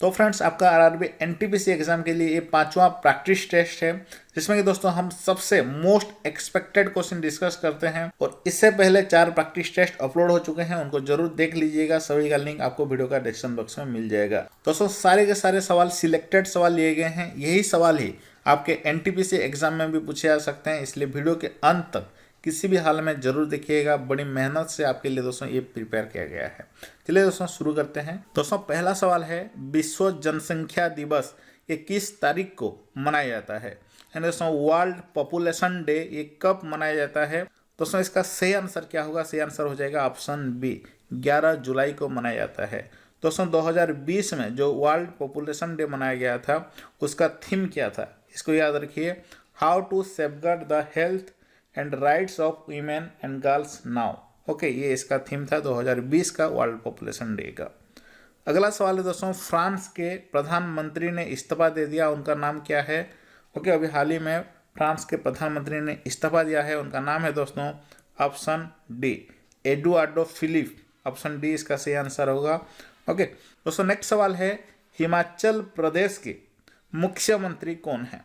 तो फ्रेंड्स, आपका RRB NTPC exam के लिए ये 5वां प्रैक्टिस टेस्ट है, जिसमें कि दोस्तों हम सबसे मोस्ट एक्सपेक्टेड क्वेश्चन डिस्कस करते हैं। और इससे पहले 4 प्रैक्टिस टेस्ट अपलोड हो चुके हैं, उनको जरूर देख लीजिएगा। सभी का लिंक आपको वीडियो का डिस्क्रिप्शन बॉक्स में मिल जाएगा। दोस्तों, सारे के सारे सवाल सिलेक्टेड सवाल लिए गए हैं। यही सवाल ही आपके एनटीपीसी एग्जाम में भी पूछे जा सकते हैं, इसलिए वीडियो के अंत तक किसी भी हाल में जरूर देखिएगा। बड़ी मेहनत से आपके लिए दोस्तों ये प्रिपेयर किया गया है। चलिए दोस्तों शुरू करते हैं। दोस्तों, पहला सवाल है, विश्व जनसंख्या दिवस ये किस तारीख को मनाया जाता है? यानी दोस्तों वर्ल्ड पॉपुलेशन डे ये कब मनाया जाता है? दोस्तों, इसका सही आंसर क्या होगा? सही आंसर हो जाएगा ऑप्शन बी, 11 जुलाई को मनाया जाता है। दोस्तों, 2020 में जो वर्ल्ड पॉपुलेशन डे मनाया गया था, उसका थीम क्या था? इसको याद रखिए, how to safeguard the health and rights of women and girls now. Okay, ये इसका थीम था 2020 का वर्ल्ड पॉपुलेशन डे का। अगला सवाल है दोस्तों, फ्रांस के प्रधानमंत्री ने इस्तीफा दे दिया, उनका नाम क्या है? ओके, अभी हाल ही में फ्रांस के प्रधानमंत्री ने इस्तीफा दिया है, उनका नाम है दोस्तों option D, Eduardo Philippe. Option D इसका सही आंसर होगा। ओके दोस्तों, नेक्स्ट सवाल है, हिमाचल प्रदेश के मुख्यमंत्री कौन है?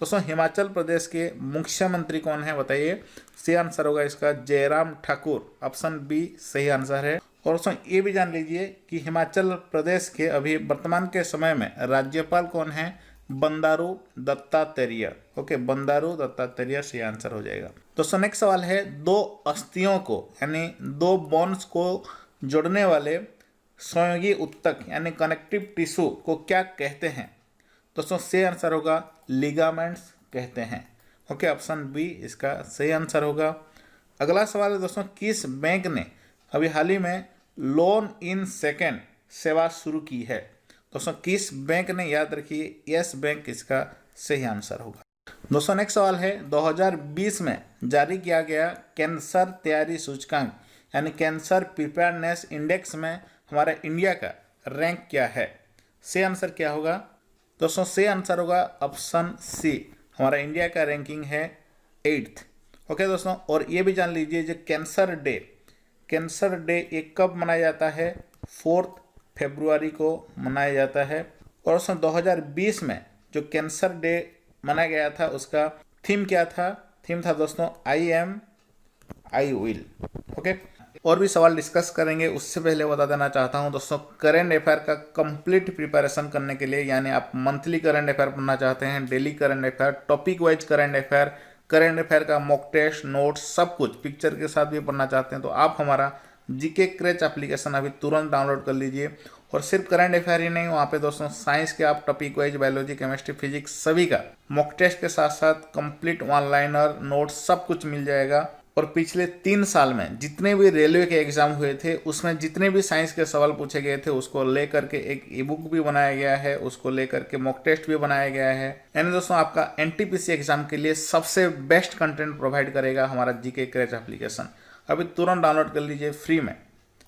दोस्तों, हिमाचल प्रदेश के मुख्यमंत्री कौन है बताइए? सही आंसर होगा इसका जयराम ठाकुर। ऑप्शन बी सही आंसर है। और दोस्तों ये भी जान लीजिए कि हिमाचल प्रदेश के अभी वर्तमान के समय में राज्यपाल कौन है? बंडारू दत्तात्रेय। ओके, बंडारू दत्तात्रेय सही आंसर हो जाएगा। दोस्तों नेक्स्ट सवाल है, 2 अस्थियों को यानी 2 बोन्स को जोड़ने वाले संयोगी उत्तक यानी कनेक्टिव टिश्यू को क्या कहते हैं? दोस्तों सही आंसर होगा लिगामेंट्स कहते हैं। ओके, ऑप्शन बी इसका सही आंसर होगा। अगला सवाल है दोस्तों, किस बैंक ने अभी हाल ही में लोन इन सेकेंड सेवा शुरू की है? दोस्तों किस बैंक ने? याद रखिए यस बैंक इसका सही आंसर होगा। दोस्तों नेक्स्ट सवाल है, 2020 में जारी किया गया कैंसर तैयारी सूचकांक यानी कैंसर प्रिपेयरनेस इंडेक्स में हमारा इंडिया का रैंक क्या है? सही आंसर क्या होगा? दोस्तों सही आंसर होगा ऑप्शन सी, हमारा इंडिया का रैंकिंग है 8th। ओके दोस्तों, और ये भी जान लीजिए जो कैंसर डे ये कब मनाया जाता है? 4 फरवरी को मनाया जाता है। और दोस्तों 2020 में जो कैंसर डे मनाया गया था उसका थीम क्या था? थीम था दोस्तों I am I will. Okay, और भी सवाल डिस्कस करेंगे, उससे पहले बता देना चाहता हूं दोस्तों, करंट अफेयर का कंप्लीट प्रिपरेशन करने के लिए यानी आप मंथली करंट अफेयर पढ़ना चाहते हैं, daily current affair, topic wise current affair का मॉक टेस्ट नोट्स सब कुछ पिक्चर के साथ भी पढ़ना चाहते हैं, तो आप हमारा जीके क्रैच एप्लीकेशन अभी तुरंत डाउनलोड कर लीजिए। और सिर्फ करंट अफेयर ही नहीं, वहाँ पे दोस्तों साइंस के आप topic wise biology, chemistry, physics सभी का मॉक टेस्ट के साथ साथ कंप्लीट वन लाइनर नोट्स सब कुछ मिल जाएगा। और पिछले 3 साल में जितने भी रेलवे के एग्जाम हुए थे उसमें जितने भी साइंस के सवाल पूछे गए थे उसको लेकर के एक ई बुक भी बनाया गया है, उसको लेकर के मॉक टेस्ट भी बनाया गया है। यानी दोस्तों आपका एनटीपीसी एग्जाम के लिए सबसे बेस्ट कंटेंट प्रोवाइड करेगा हमारा जीके क्रैच एप्लीकेशन। अभी तुरंत डाउनलोड कर लीजिए फ्री में।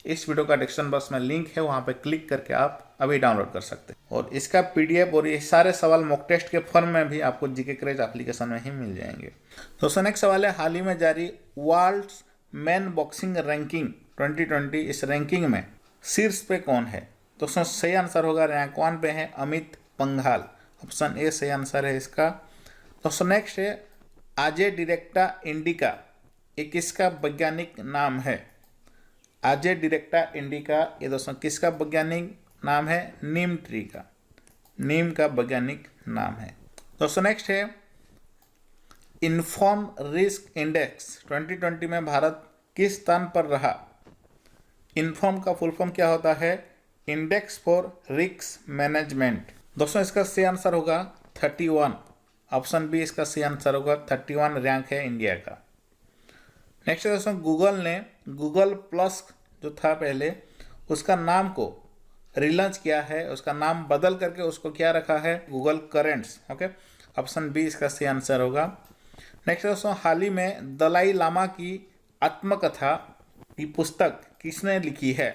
इस वीडियो का डिस्क्रिप्शन बॉक्स में लिंक है, वहाँ पे क्लिक करके आप अभी डाउनलोड कर सकते हैं। और इसका पीडीएफ और ये सारे सवाल मॉक टेस्ट के फॉर्म में भी आपको जीके क्रैच एप्लीकेशन में ही मिल जाएंगे। दोस्तों नेक्स्ट सवाल है, हाल ही में जारी वर्ल्ड मैन बॉक्सिंग रैंकिंग 2020 इस रैंकिंग में शीर्ष पे कौन है? दोस्तों सही आंसर होगा रैंक 1 पे है अमित पंघाल। ऑप्शन ए सही आंसर है इसका। दोस्तों नेक्स्ट है, आजे डिरेक्टा इंडिका ये किसका वैज्ञानिक नाम है? आजे डिरेक्टा इंडिका ये दोस्तों किसका वैज्ञानिक नाम है? नीम ट्री का, नीम का वैज्ञानिक नाम है। दोस्तों नेक्स्ट है, इन्फॉर्म रिस्क इंडेक्स 2020 में भारत किस स्थान पर रहा? इन्फॉर्म का फुल फॉर्म क्या होता है? Index for risk management. दोस्तों इसका सही आंसर होगा 31। ऑप्शन बी इसका सही आंसर होगा, 31 रैंक है इंडिया का। नेक्स्ट दोस्तों, गूगल ने गूगल प्लस जो था पहले उसका नाम को रिलॉन्च किया है, उसका नाम बदल करके उसको क्या रखा है? Google currents. Okay, option B इसका सही आंसर होगा। नेक्स्ट दोस्तों, हाल ही में दलाई लामा की आत्मकथा की पुस्तक किसने लिखी है?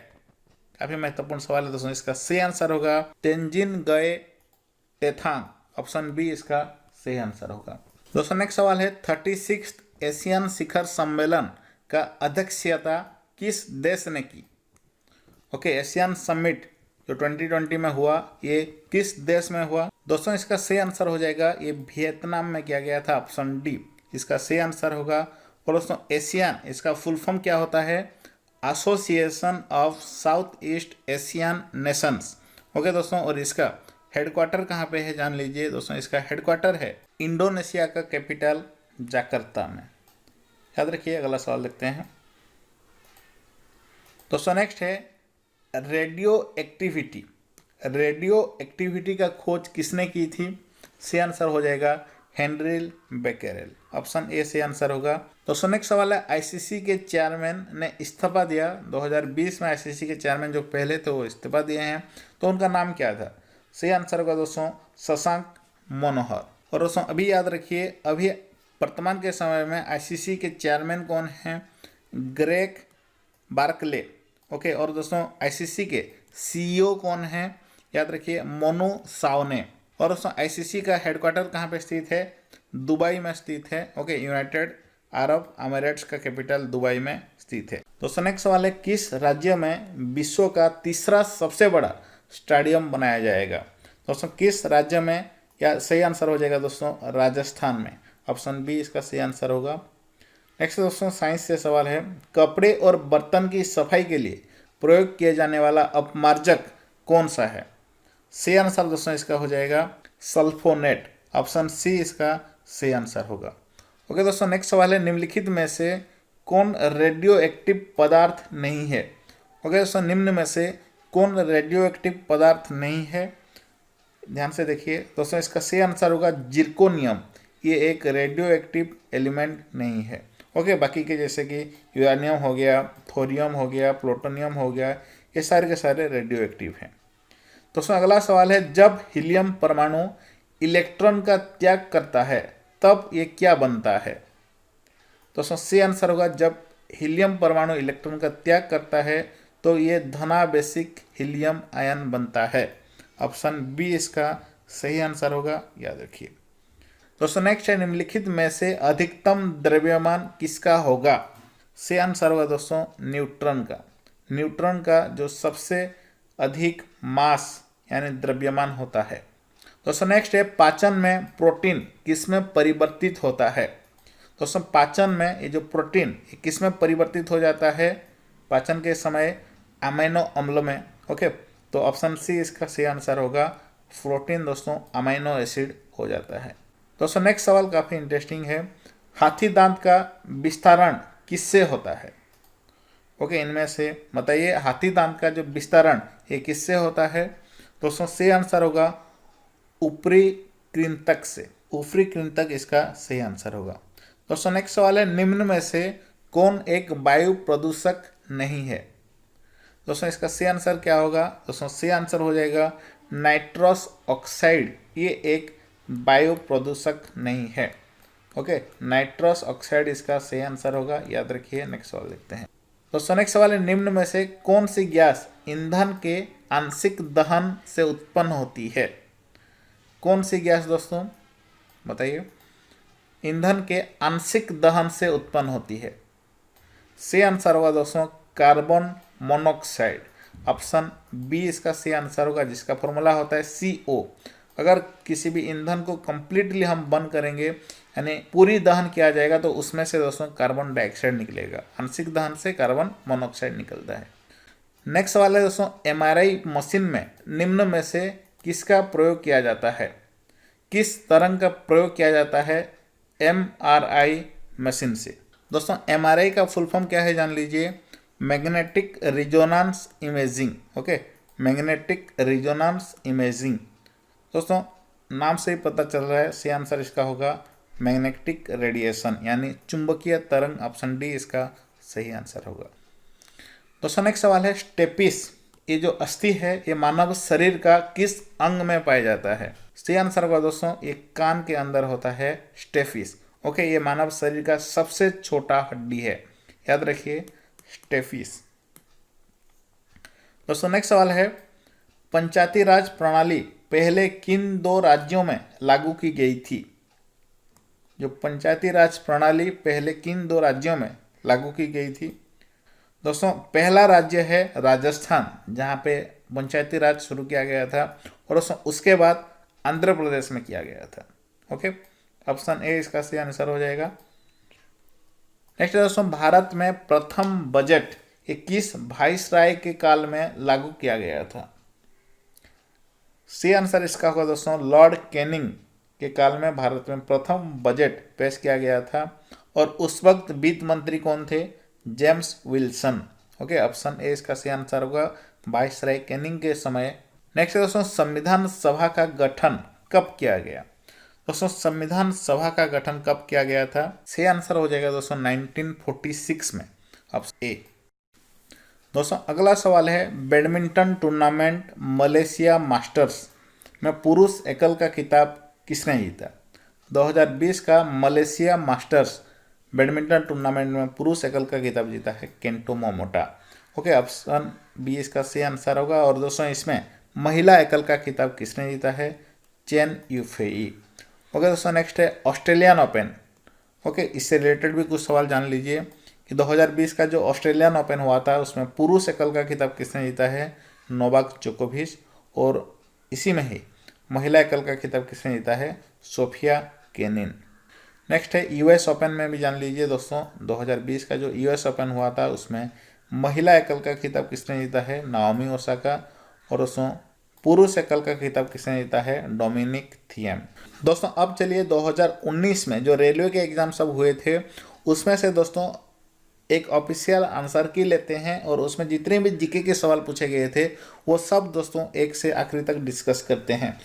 काफी महत्वपूर्ण सवाल है दोस्तों, इसका सही आंसर होगा तेंजिन गए टेथांग। ऑप्शन बी इसका सही आंसर होगा। दोस्तों नेक्स्ट सवाल है, 36 एशियन शिखर सम्मेलन का अध्यक्षता किस देश ने की? ओके, एशियन समिट जो 2020 में हुआ ये किस देश में हुआ? दोस्तों इसका सही आंसर हो जाएगा ये वियतनाम में किया गया था, ऑप्शन डी इसका सही आंसर होगा। और दोस्तों एशियान इसका फुल फॉर्म क्या होता है? Association of south east Asian Nations. Okay दोस्तों, और इसका हेडक्वार्टर कहाँ पे है जान लीजिए दोस्तों। इसका हेडक्वार्टर है इंडोनेशिया का कैपिटल जकार्ता में। याद रखिए। अगला सवाल देखते हैं दोस्तों। नेक्स्ट है रेडियो एक्टिविटी। रेडियो एक्टिविटी का खोज किसने की थी? सही आंसर हो जाएगा हेनरी बेकेरेल, ऑप्शन ए सही आंसर होगा। दोस्तों नेक्स्ट सवाल है आईसीसी के चेयरमैन ने इस्तीफा दिया 2020 में। आईसीसी के चेयरमैन जो पहले थे वो इस्तीफा दिए हैं, तो उनका नाम क्या था? सही आंसर होगा दोस्तों शशांक मनोहर। और दोस्तों अभी याद रखिए, अभी वर्तमान के समय में आईसीसी के चेयरमैन कौन हैं? Greg Barclay. ओके, और दोस्तों आईसीसी के सीईओ कौन हैं? याद रखिए मोनू सावने। और दोस्तों आईसीसी का हेडक्वार्टर कहाँ पे स्थित है? दुबई में स्थित है। ओके, यूनाइटेड अरब अमीराट्स का कैपिटल दुबई में स्थित है। दोस्तों नेक्स्ट सवाल है किस राज्य में विश्व का तीसरा सबसे बड़ा स्टेडियम बनाया जाएगा? दोस्तों किस राज्य में? या सही आंसर हो जाएगा दोस्तों राजस्थान में, ऑप्शन बी इसका सही आंसर होगा। नेक्स्ट दोस्तों साइंस से सवाल है कपड़े और बर्तन की सफाई के लिए प्रयोग किया जाने वाला अपमार्जक कौन सा है? सही आंसर दोस्तों इसका हो जाएगा सल्फोनेट, ऑप्शन सी इसका सही आंसर होगा। ओके दोस्तों नेक्स्ट सवाल है निम्नलिखित में से कौन रेडियो एक्टिव पदार्थ नहीं है? ओके दोस्तों निम्न में से कौन रेडियो एक्टिव पदार्थ नहीं है? ध्यान से देखिए दोस्तों, इसका सही आंसर होगा जिर्कोनियम। ये एक रेडियो एक्टिव एलिमेंट नहीं है। ओके, बाकी के जैसे कि यूरेनियम हो गया, थोरियम हो गया, प्लूटोनियम हो गया, ये सारे के सारे रेडियो एक्टिव हैं। दोस्तों अगला सवाल है जब हीलियम परमाणु इलेक्ट्रॉन का त्याग करता है तब ये क्या बनता है? दोस्तों सही आंसर होगा जब हीलियम परमाणु इलेक्ट्रॉन का त्याग करता है तो ये धनावेशिक हीलियम आयन बनता है, ऑप्शन बी इसका सही आंसर होगा, याद रखिए। दोस्तों नेक्स्ट है निम्नलिखित में से अधिकतम द्रव्यमान किसका होगा? सही आंसर होगा दोस्तों न्यूट्रॉन का। न्यूट्रॉन का जो सबसे अधिक मास यानी द्रव्यमान होता है। दोस्तों नेक्स्ट है पाचन में प्रोटीन किसमें परिवर्तित होता है? दोस्तों पाचन में ये जो प्रोटीन किसमें परिवर्तित हो जाता है पाचन के समय? अमीनो अम्ल में। ओके, तो ऑप्शन सी इसका सही आंसर होगा प्रोटीन दोस्तों अमीनो एसिड हो जाता है। दोस्तों नेक्स्ट सवाल काफ़ी इंटरेस्टिंग है हाथी दांत का विस्तारण किससे होता है? ओके, इनमें से बताइए हाथी दांत का जो विस्तारण ये किससे होता है? दोस्तों सही आंसर होगा ऊपरी कृंतक से। ऊपरी कृंतक इसका सही आंसर होगा। दोस्तों नेक्स्ट सवाल है निम्न में से कौन एक वायु प्रदूषक नहीं है? दोस्तों इसका सही आंसर क्या होगा? दोस्तों सही आंसर हो जाएगा नाइट्रस ऑक्साइड। ये एक वायु प्रदूषक नहीं है। ओके, नाइट्रस ऑक्साइड इसका सही आंसर होगा, याद रखिए। नेक्स्ट सवाल देखते हैं। दोस्तों नेक्स्ट सवाल है निम्न में से कौन सी गैस ईंधन के आंशिक दहन से उत्पन्न होती है? कौन सी गैस दोस्तों बताइए ईंधन के आंशिक दहन से उत्पन्न होती है? सही आंसर होगा दोस्तों कार्बन मोनोऑक्साइड, ऑप्शन बी इसका सही आंसर होगा, जिसका फॉर्मूला होता है CO। अगर किसी भी ईंधन को कंप्लीटली हम बंद करेंगे यानी पूरी दहन किया जाएगा तो उसमें से दोस्तों कार्बन डाइऑक्साइड निकलेगा। आंशिक दहन से कार्बन मोनोऑक्साइड निकलता है। नेक्स्ट सवाल है दोस्तों MRI मशीन में निम्न में से किसका प्रयोग किया जाता है? किस तरंग का प्रयोग किया जाता है MRI मशीन से? दोस्तों MRI का फुल फॉर्म क्या है जान लीजिए, magnetic resonance imaging. Okay, magnetic resonance imaging. दोस्तों नाम से ही पता चल रहा है सही आंसर इसका होगा मैग्नेटिक रेडिएशन यानी चुंबकीय तरंग, ऑप्शन डी इसका सही आंसर होगा। दोस्तों नेक्स्ट सवाल है स्टेपिस। ये जो अस्थि है ये मानव शरीर का किस अंग में पाया जाता है? सही आंसर होगा दोस्तों ये कान के अंदर होता है स्टेपिस। ओके, ये मानव शरीर का सबसे छोटा हड्डी है, याद रखिए स्टेपिस। दोस्तों नेक्स्ट सवाल है पंचायती राज प्रणाली पहले किन 2 राज्यों में लागू की गई थी? जो पंचायती राज प्रणाली पहले किन 2 राज्यों में लागू की गई थी? दोस्तों पहला राज्य है राजस्थान, जहाँ पे पंचायती राज शुरू किया गया था, और दोस्तों उसके बाद आंध्र प्रदेश में किया गया था। ओके, ऑप्शन ए इसका सही आंसर हो जाएगा। नेक्स्ट दोस्तों, भारत में प्रथम बजट ये किस वाइसराय के काल में लागू किया गया था? सी आंसर इसका होगा दोस्तों लॉर्ड कैनिंग के काल में भारत में प्रथम बजट पेश किया गया था, और उस वक्त वित्त मंत्री कौन थे? James Wilson. Okay, option A इसका सही आंसर होगा वाइसराय कैनिंग के समय। नेक्स्ट दोस्तों, संविधान सभा का गठन कब किया गया? दोस्तों संविधान सभा का गठन कब किया गया था? सही आंसर हो जाएगा दोस्तों 1946 में, ऑप्शन ए। दोस्तों अगला सवाल है, बैडमिंटन टूर्नामेंट मलेशिया मास्टर्स में पुरुष एकल का खिताब किसने जीता? 2020 का मलेशिया मास्टर्स बैडमिंटन टूर्नामेंट में पुरुष एकल का खिताब जीता है Kento Momota. Okay, option B इसका सही आंसर होगा। और दोस्तों इसमें महिला एकल का खिताब किसने जीता है? Chain Yufei. ओके दोस्तों, नेक्स्ट है ऑस्ट्रेलियन ओपन। ओके, इससे रिलेटेड भी कुछ सवाल जान लीजिए कि 2020 का जो ऑस्ट्रेलियन ओपन हुआ था उसमें पुरुष एकल का खिताब किसने जीता है? नोवाक जोकोविच। और इसी में ही महिला एकल का खिताब किसने जीता है? Sofia Kenin. नेक्स्ट है यूएस ओपन में भी जान लीजिए दोस्तों, 2020 का जो यूएस ओपन हुआ था उसमें महिला एकल का खिताब किसने जीता है? Naomi Osaka. और दोस्तों पुरुष एकल का खिताब किसने जीता है? Dominic Thiem. दोस्तों अब चलिए 2019 में जो रेलवे के एग्जाम सब हुए थे उसमें से दोस्तों एक ऑफिशियल आंसर की लेते हैं, और उसमें जितने भी जीके के सवाल पूछे गए थे वो सब दोस्तों एक से आखिरी तक डिस्कस करते हैं।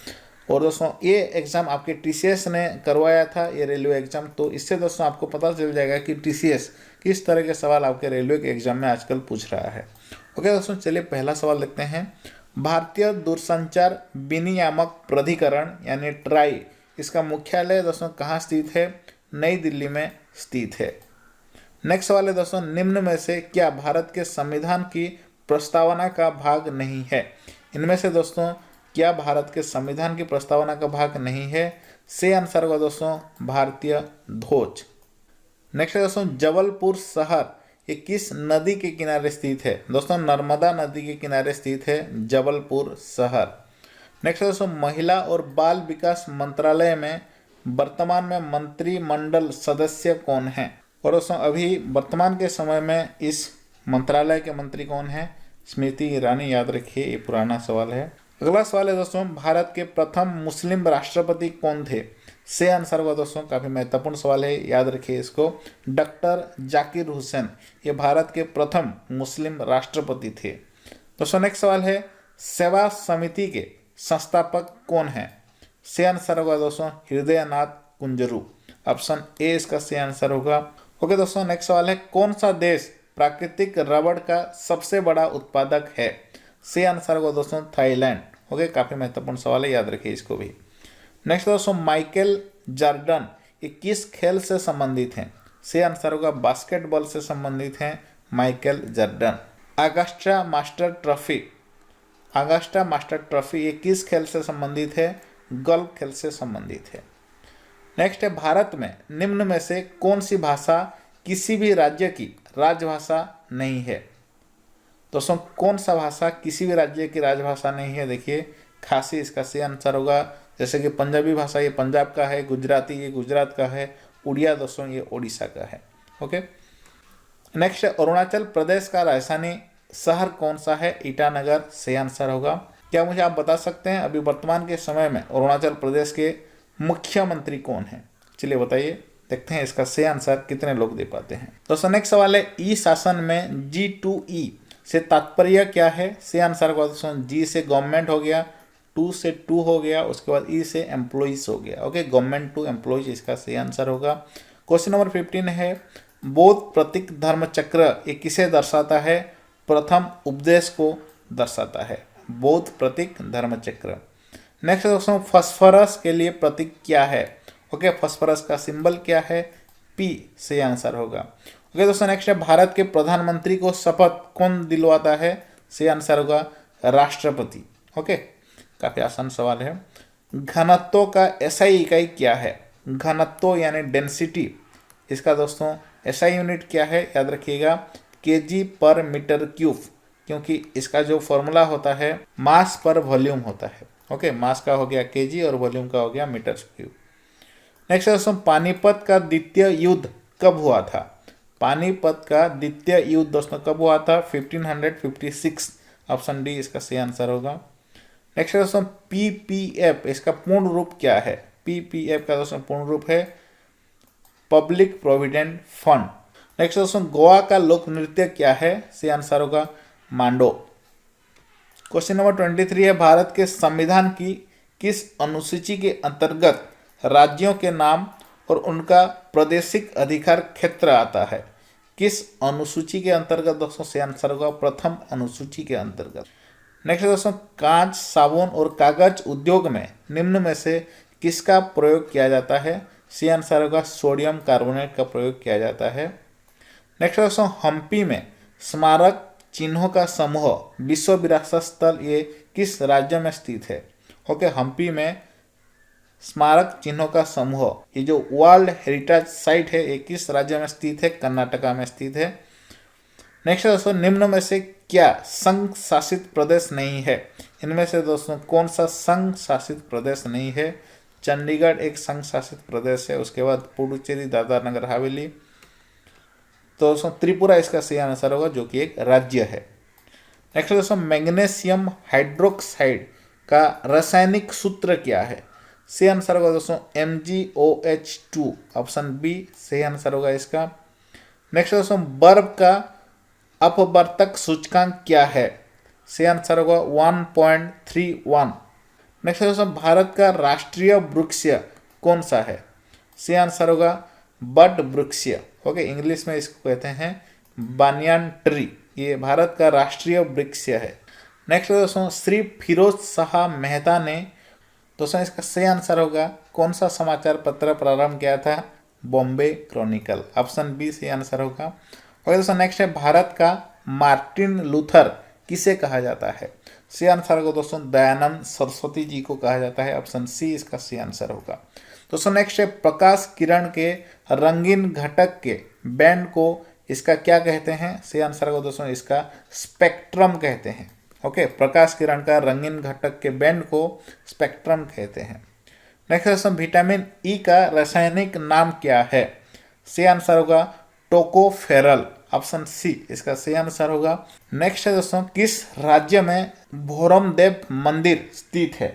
और दोस्तों ये एग्ज़ाम आपके टीसीएस ने करवाया था, ये रेलवे एग्ज़ाम, तो इससे दोस्तों आपको पता चल जाएगा कि टीसीएस किस तरह के सवाल आपके रेलवे के एग्ज़ाम में आजकल पूछ रहा है। ओके दोस्तों, चलिए पहला सवाल देखते हैं। भारतीय दूरसंचार विनियामक प्राधिकरण यानी ट्राई, इसका मुख्यालय दोस्तों कहाँ स्थित है? नई दिल्ली में स्थित है। नेक्स्ट सवाल है दोस्तों, निम्न में से क्या भारत के संविधान की प्रस्तावना का भाग नहीं है? इनमें से दोस्तों क्या भारत के संविधान की प्रस्तावना का भाग नहीं है? से आंसर होगा दोस्तों भारतीय ध्वज। नेक्स्ट है दोस्तों, जबलपुर शहर ये किस नदी के किनारे स्थित है? दोस्तों नर्मदा नदी के किनारे स्थित है जबलपुर शहर। नेक्स्ट है दोस्तों, महिला और बाल विकास मंत्रालय में वर्तमान में मंत्रिमंडल सदस्य कौन हैं? और दोस्तों अभी वर्तमान के समय में इस मंत्रालय के मंत्री कौन हैं? स्मृति ईरानी। याद रखिए, ये पुराना सवाल है। अगला सवाल है दोस्तों, भारत के प्रथम मुस्लिम राष्ट्रपति कौन थे? से आंसर हुआ दोस्तों, काफ़ी महत्वपूर्ण सवाल है, याद रखिए इसको, डॉक्टर जाकिर हुसैन, ये भारत के प्रथम मुस्लिम राष्ट्रपति थे। दोस्तों नेक्स्ट सवाल है, सेवा समिति के संस्थापक कौन हैं? से आंसर होगा दोस्तों हृदयनाथ कुंजरू। ऑप्शन ए इसका से आंसर होगा। ओके दोस्तों, नेक्स्ट सवाल है, कौन सा देश प्राकृतिक रबड़ का सबसे बड़ा उत्पादक है? से आंसर होगा दोस्तों थाईलैंड। ओके, काफ़ी महत्वपूर्ण सवाल है, याद रखिए इसको भी। नेक्स्ट दोस्तों, माइकल जॉर्डन ये किस खेल से संबंधित हैं? से आंसर होगा बास्केटबॉल से संबंधित हैं Michael Jordan. Agusta master trophy ये किस खेल से संबंधित है? गोल्फ खेल से संबंधित है। नेक्स्ट है, भारत में निम्न में से कौन सी भाषा किसी भी राज्य की राजभाषा नहीं है? दोस्तों कौन सा भाषा किसी भी राज्य की राजभाषा नहीं है? देखिए खासी इसका सही आंसर होगा। जैसे कि पंजाबी भाषा ये पंजाब का है, गुजराती ये गुजरात का है, उड़िया दोस्तों ये उड़ीसा का है। ओके, नेक्स्ट है, अरुणाचल प्रदेश का राजधानी शहर कौन सा है? ईटानगर। सही आंसर होगा। क्या मुझे आप बता सकते हैं अभी वर्तमान के समय में अरुणाचल प्रदेश के मुख्यमंत्री कौन है? चलिए बताइए, देखते हैं इसका सही आंसर कितने लोग दे पाते हैं। दोस्तों नेक्स्ट सवाल है, ई शासन में G2E से तात्पर्य क्या है? से आंसर होगा दोस्तों G से गवर्नमेंट हो गया, 2 से 2 हो गया, उसके बाद E से एम्प्लॉइज हो गया। ओके, गवर्नमेंट टू एम्प्लॉइज इसका सही आंसर होगा। क्वेश्चन नंबर 15 है, बौद्ध प्रतीक धर्म चक्र ये किसे दर्शाता है? प्रथम उपदेश को दर्शाता है, बौद्ध प्रतीक धर्म चक्र। नेक्स्ट दोस्तों, फास्फोरस के लिए प्रतीक क्या है? ओके, फास्फोरस का सिंबल क्या है? P से आंसर होगा। ओके दोस्तों, नेक्स्ट है, भारत के प्रधानमंत्री को शपथ कौन दिलवाता है? से आंसर होगा राष्ट्रपति। ओके, काफ़ी आसान सवाल है। घनत्व का एसआई इकाई क्या है? घनत्व यानी डेंसिटी, इसका दोस्तों एसआई यूनिट क्या है? याद रखिएगा kg/m3। क्योंकि इसका जो फॉर्मूला होता है मास पर वॉल्यूम होता है। ओके, मास का हो गया केजी और वॉल्यूम का हो गया मीटर क्यूब। नेक्स्ट दोस्तों, पानीपत का द्वितीय युद्ध कब हुआ था? पानीपत का द्वितीय युद्ध दोस्तों कब हुआ था? 1556। ऑप्शन डी इसका सही आंसर होगा। नेक्स्ट दोस्तों, पीपीएफ इसका पूर्ण रूप क्या है? पीपीएफ का दोस्तों पूर्ण रूप है पब्लिक प्रोविडेंट फंड। नेक्स्ट दोस्तों, गोवा का लोक नृत्य क्या है? सही आंसर होगा मांडो। क्वेश्चन नंबर 23 है, भारत के संविधान की किस अनुसूची के अंतर्गत राज्यों के नाम और उनका प्रादेशिक अधिकार क्षेत्र आता है? किस अनुसूची के अंतर्गत दोस्तों? सही आंसर होगा प्रथम अनुसूची के अंतर्गत। नेक्स्ट दोस्तों, कांच, साबुन और कागज उद्योग में निम्न में से किसका प्रयोग किया जाता है? सही आंसर होगा सोडियम कार्बोनेट का प्रयोग किया जाता है। नेक्स्ट दोस्तों, हम्पी में स्मारक चिन्हों का समूह विश्व विरासत स्थल ये किस राज्य में स्थित है? ओके, हम्पी में स्मारक चिन्हों का समूह ये जो वर्ल्ड हेरिटेज साइट है ये किस राज्य में स्थित है? कर्नाटका में स्थित है। नेक्स्ट दोस्तों, निम्न में से क्या संघ शासित प्रदेश नहीं है? इनमें से दोस्तों कौन सा संघ शासित प्रदेश नहीं है? चंडीगढ़ एक संघ शासित प्रदेश है, उसके बाद पुडुचेरी, दादरा नगर हवेली, तो दोस्तों त्रिपुरा इसका सही आंसर होगा जो कि एक राज्य है। नेक्स्ट दोस्तों, मैग्नीशियम हाइड्रोक्साइड का रासायनिक सूत्र क्या है? सही आंसर होगा दोस्तों MgOH2। ऑप्शन बी सही आंसर होगा इसका। नेक्स्ट दोस्तों, बर्फ का अपवर्तक सूचकांक क्या है? सही आंसर होगा 1.31। नेक्स्ट दोस्तों, भारत का राष्ट्रीय वृक्ष कौन सा है? सही आंसर होगा बट वृक्ष। ओके, इंग्लिश में इसको कहते हैं बानियान ट्री। ये भारत का राष्ट्रीय वृक्ष है। नेक्स्ट दोस्तों, श्री फिरोज शाह मेहता ने दोस्तों इसका सही आंसर होगा कौन सा समाचार पत्र प्रारंभ किया था? बॉम्बे क्रॉनिकल। ऑप्शन बी सही आंसर होगा। ओके दोस्तों, नेक्स्ट है, भारत का मार्टिन लूथर किसे कहा जाता है? सही आंसर होगा दोस्तों दयानंद सरस्वती जी को कहा जाता है। ऑप्शन सी इसका सही आंसर होगा। दोस्तों नेक्स्ट है, प्रकाश किरण के रंगीन घटक के बैंड को इसका क्या कहते हैं? सही आंसर होगा दोस्तों इसका स्पेक्ट्रम कहते हैं। ओके, प्रकाश किरण का रंगीन घटक के बैंड को स्पेक्ट्रम कहते हैं। नेक्स्ट दोस्तों, विटामिन ई का रासायनिक नाम क्या है? सही आंसर होगा टोकोफेरल। ऑप्शन सी इसका सही आंसर होगा। नेक्स्ट है दोस्तों, किस राज्य में भोरमदेव मंदिर स्थित है?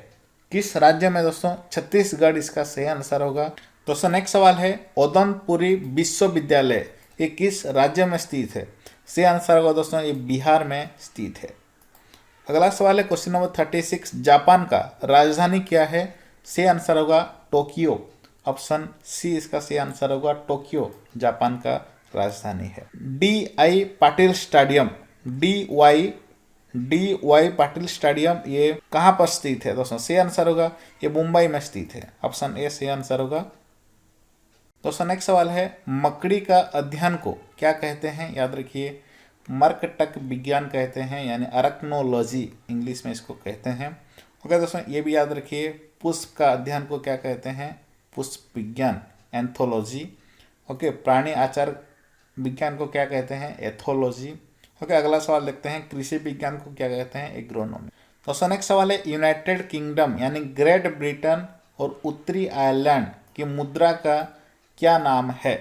किस राज्य में दोस्तों? छत्तीसगढ़ इसका सही आंसर होगा। दोस्तों नेक्स्ट सवाल है, ओदनपुरी विश्वविद्यालय ये किस राज्य में स्थित है? सही आंसर होगा दोस्तों ये बिहार में स्थित है। अगला सवाल है क्वेश्चन नंबर 36, जापान का राजधानी क्या है? सही आंसर होगा टोक्यो। ऑप्शन सी इसका सही आंसर होगा टोक्यो जापान का राजधानी है। DI Patil stadium, DY Patil stadium ये कहाँ पर स्थित है दोस्तों? सही आंसर होगा ये मुंबई में स्थित है। ऑप्शन ए सही आंसर होगा। दोस्तों नेक्स्ट सवाल है, मकड़ी का अध्ययन को क्या कहते हैं? याद रखिए मर्कटक विज्ञान कहते हैं, यानी अरक्नोलॉजी इंग्लिश में इसको कहते हैं। ओके दोस्तों, ये भी याद रखिए, पुष्प का अध्ययन को क्या कहते हैं? पुष्प विज्ञान, एंथोलॉजी। ओके, प्राणी आचार विज्ञान को क्या कहते हैं? एथोलॉजी। ओके, अगला सवाल देखते हैं, कृषि विज्ञान को क्या कहते हैं? एग्रोनॉमी। दोस्तों नेक्स्ट सवाल है, यूनाइटेड किंगडम यानी ग्रेट ब्रिटेन और उत्तरी आयरलैंड की मुद्रा का क्या नाम है?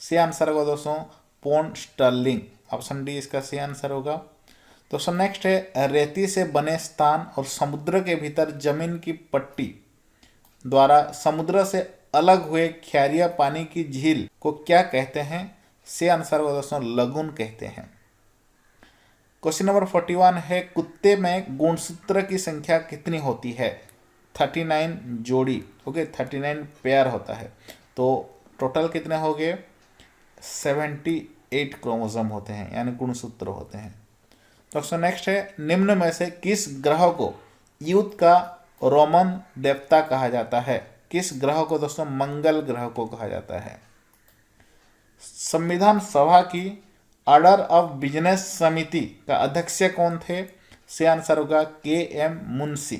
सही आंसर होगा दोस्तों पौंड स्टर्लिंग। ऑप्शन डी इसका सही आंसर होगा। दोस्तों नेक्स्ट है, रेती से बने स्थान और समुद्र के भीतर जमीन की पट्टी द्वारा समुद्र से अलग हुए क्षारीय पानी की झील को क्या कहते हैं? सही आंसर होगा दोस्तों लगून कहते हैं। क्वेश्चन नंबर 41 है, कुत्ते में गुणसूत्र की संख्या कितनी होती है? 39 जोड़ी। ओके, 39 पेयर होता है, तो टोटल कितने हो गए? 78 क्रोमोसोम होते हैं, यानी गुणसूत्र होते हैं। दोस्तों नेक्स्ट है, निम्न में से किस ग्रह को युद्ध का रोमन देवता कहा जाता है? किस ग्रह को दोस्तों? मंगल ग्रह को कहा जाता है। संविधान सभा की ऑर्डर ऑफ बिजनेस समिति का अध्यक्ष कौन थे? सही आंसर होगा KM मुंशी।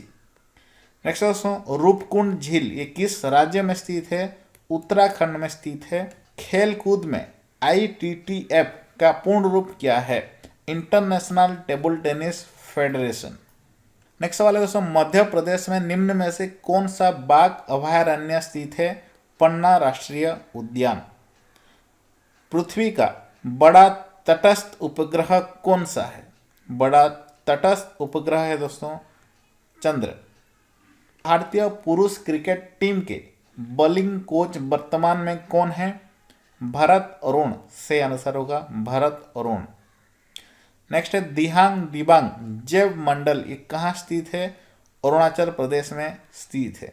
नेक्स्ट दोस्तों, रूपकुंड झील ये किस राज्य में स्थित है? उत्तराखंड में स्थित है। खेल कूद में ITTF का पूर्ण रूप क्या है? International table tennis federation. Next सवाल है दोस्तों, मध्य प्रदेश में निम्न में से कौन सा बाघ अभयारण्य स्थित है? पन्ना राष्ट्रीय उद्यान। पृथ्वी का बड़ा तटस्थ उपग्रह कौन सा है? बड़ा तटस्थ उपग्रह है दोस्तों चंद्र। भारतीय पुरुष क्रिकेट टीम के बॉलिंग कोच वर्तमान में कौन है? भरत अरुण। से आंसर होगा भरत अरुण। नेक्स्ट है दिहांग दिबांग जैव मंडल, ये कहाँ स्थित है? अरुणाचल प्रदेश में स्थित है।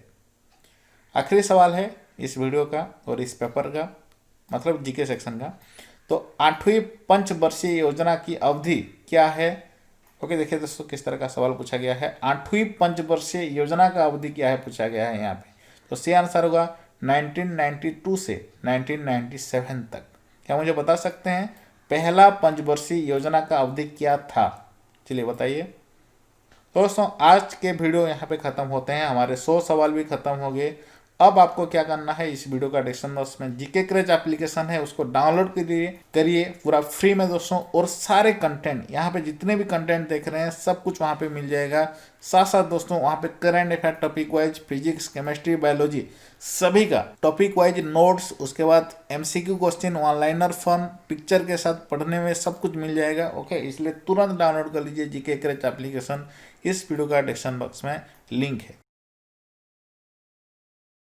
आखिरी सवाल है इस वीडियो का और इस पेपर का, मतलब जीके सेक्शन का। तो 8वीं पंचवर्षीय योजना की अवधि क्या है? ओके, देखिए दोस्तों किस तरह का सवाल पूछा गया है। 8वीं पंचवर्षीय योजना का अवधि क्या है पूछा गया है यहाँ पे। तो सी आंसर होगा 1992 से 1997 तक। क्या मुझे बता सकते हैं पहला पंचवर्षीय योजना का अवधि क्या था? चलिए बताइए। तो दोस्तों आज के वीडियो यहाँ पे खत्म होते हैं, हमारे 100 सवाल भी खत्म हो गए। अब आपको क्या करना है, इस वीडियो का डिस्क्रिप्शन बॉक्स में जीके क्रेज एप्लीकेशन है, उसको डाउनलोड करिए पूरा फ्री में दोस्तों। और सारे कंटेंट यहाँ पे जितने भी कंटेंट देख रहे हैं सब कुछ वहाँ पे मिल जाएगा। साथ साथ दोस्तों वहाँ पे current affair topic wise physics chemistry biology सभी का टॉपिक वाइज नोट्स, उसके बाद MCQ question, one-liner form picture के साथ पढ़ने में सब कुछ मिल जाएगा। ओके, इसलिए तुरंत डाउनलोड कर लीजिए जीके क्रेज एप्लीकेशन। इस वीडियो का डिस्क्रिप्शन बॉक्स में लिंक है।